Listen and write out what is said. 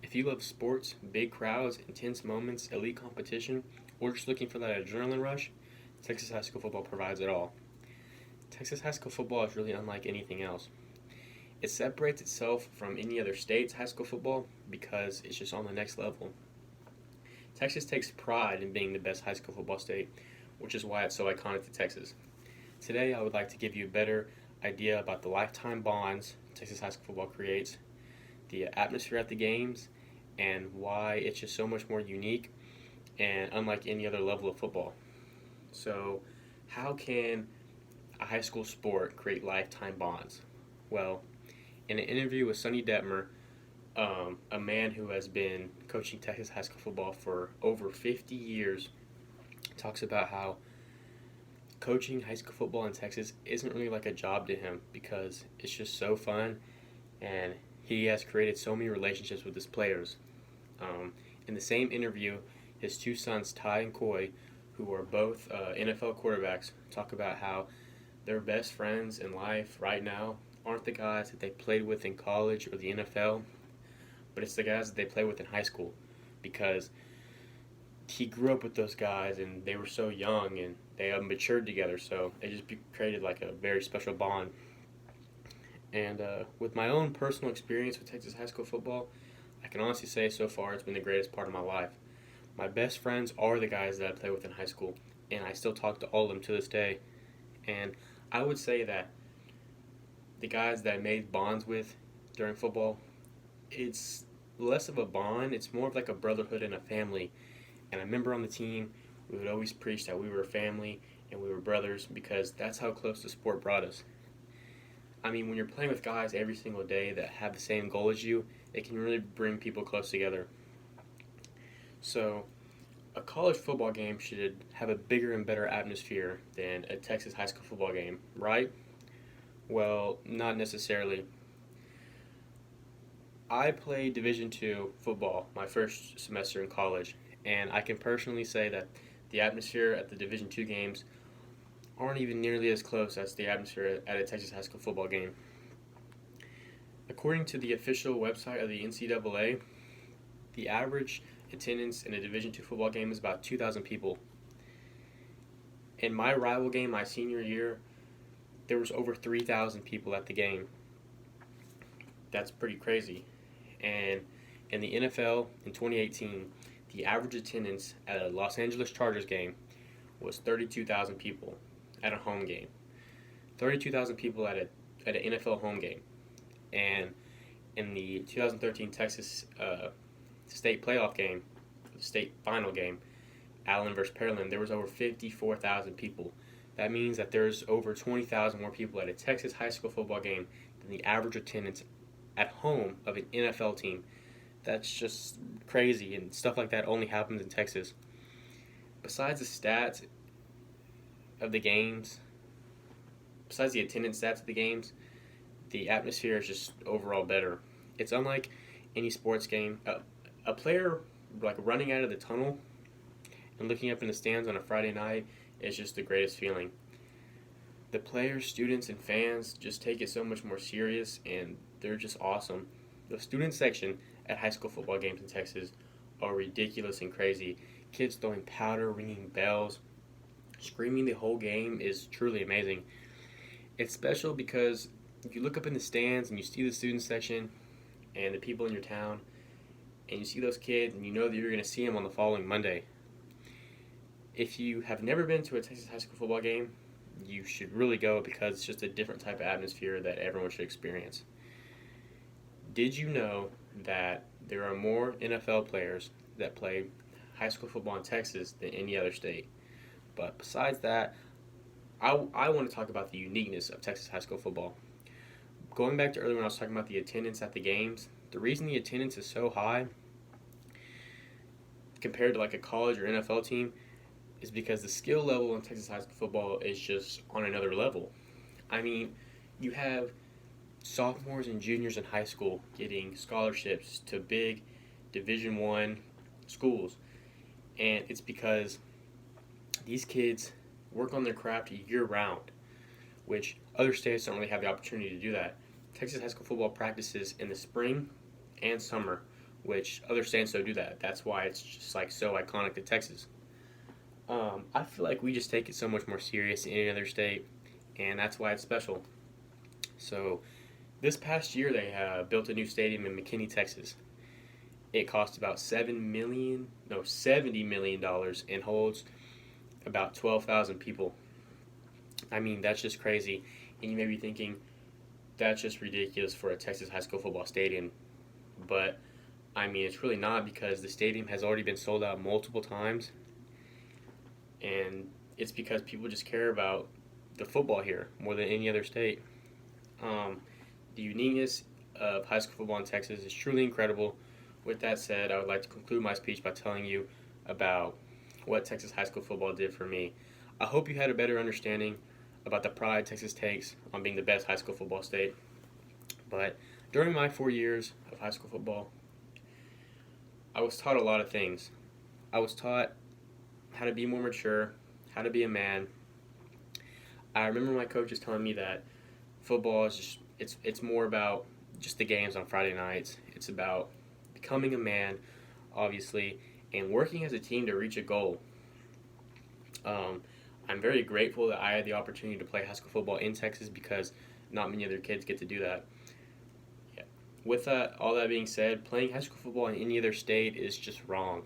If you love sports, big crowds, intense moments, elite competition, or just looking for that adrenaline rush, Texas high school football provides it all. Texas high school football is really unlike anything else. It separates itself from any other state's high school football because it's just on the next level. Texas takes pride in being the best high school football state, which is why it's so iconic to Texas. Today, I would like to give you a better idea about the lifetime bonds Texas high school football creates, the atmosphere at the games, and why it's just so much more unique and unlike any other level of football. So, how can a high school sport create lifetime bonds? Well, in an interview with Sonny Detmer, a man who has been coaching Texas high school football for over 50 years, talks about how coaching high school football in Texas isn't really like a job to him because it's just so fun and he has created so many relationships with his players. In the same interview, his two sons, Ty and Coy, who are both NFL quarterbacks, talk about how their best friends in life right now aren't the guys that they played with in college or the NFL, but it's the guys that they play with in high school because he grew up with those guys and they were so young and they matured together, so it just created like a very special bond. And with my own personal experience with Texas high school football, I can honestly say so far it's been the greatest part of my life. My best friends are the guys that I play with in high school, and I still talk to all of them to this day. And I would say that the guys that I made bonds with during football, it's less of a bond, it's more of like a brotherhood and a family. And I remember on the team, we would always preach that we were a family and we were brothers because that's how close the sport brought us. I mean, when you're playing with guys every single day that have the same goal as you, it can really bring people close together. So, a college football game should have a bigger and better atmosphere than a Texas high school football game, right? Well, not necessarily. I played Division II football my first semester in college, and I can personally say that the atmosphere at the Division II games aren't even nearly as close as the atmosphere at a Texas high school football game. According to the official website of the NCAA, the average attendance in a Division II football game is about 2,000 people. In my rival game my senior year, there was over 3,000 people at the game. That's pretty crazy. And in the NFL in 2018, the average attendance at a Los Angeles Chargers game was 32,000 people at a home game. 32,000 people at an NFL home game. And in the 2013 Texas state playoff game, the state final game, Allen versus Pearland, there was over 54,000 people. That means that there's over 20,000 more people at a Texas high school football game than the average attendance at home of an NFL team. That's just crazy, and stuff like that only happens in Texas. Besides the stats of the games, besides the attendance stats of the games, the atmosphere is just overall better. It's unlike any sports game. A player like running out of the tunnel and looking up in the stands on a Friday night is just the greatest feeling. The players, students, and fans just take it so much more serious, and they're just awesome. The student section at high school football games in Texas are ridiculous and crazy. Kids throwing powder, ringing bells, screaming the whole game is truly amazing. It's special because you look up in the stands and you see the student section and the people in your town, and you see those kids and you know that you're going to see them on the following Monday. If you have never been to a Texas high school football game, you should really go because it's just a different type of atmosphere that everyone should experience. Did you know that there are more NFL players that play high school football in Texas than any other state? But besides that, I want to talk about the uniqueness of Texas high school football. Going back to earlier when I was talking about the attendance at the games, the reason the attendance is so high compared to like a college or NFL team is because the skill level in Texas high school football is just on another level. I mean, you have sophomores and juniors in high school getting scholarships to big Division I schools, and it's because these kids work on their craft year round, which other states don't really have the opportunity to do that. Texas high school football practices in the spring and summer which other states don't do that. That's why it's just like so iconic to Texas. I feel like we just take it so much more serious than any other state, and that's why it's special. So, this past year they built a new stadium in McKinney, Texas. It cost about $70 million and holds about 12,000 people. I mean, that's just crazy. And you may be thinking, that's just ridiculous for a Texas high school football stadium. But, I mean, it's really not because the stadium has already been sold out multiple times. And it's because people just care about the football here more than any other state. The uniqueness of high school football in Texas is truly incredible. With that said, I would like to conclude my speech by telling you about what Texas high school football did for me. I hope you had a better understanding about the pride Texas takes on being the best high school football state. But during my 4 years of high school football, I was taught a lot of things. I was taught how to be more mature, how to be a man. I remember my coaches telling me that football is just it's more about just the games on Friday nights. It's about becoming a man, obviously, and working as a team to reach a goal. I'm very grateful that I had the opportunity to play high school football in Texas because not many other kids get to do that. Yeah. With all that being said, playing high school football in any other state is just wrong.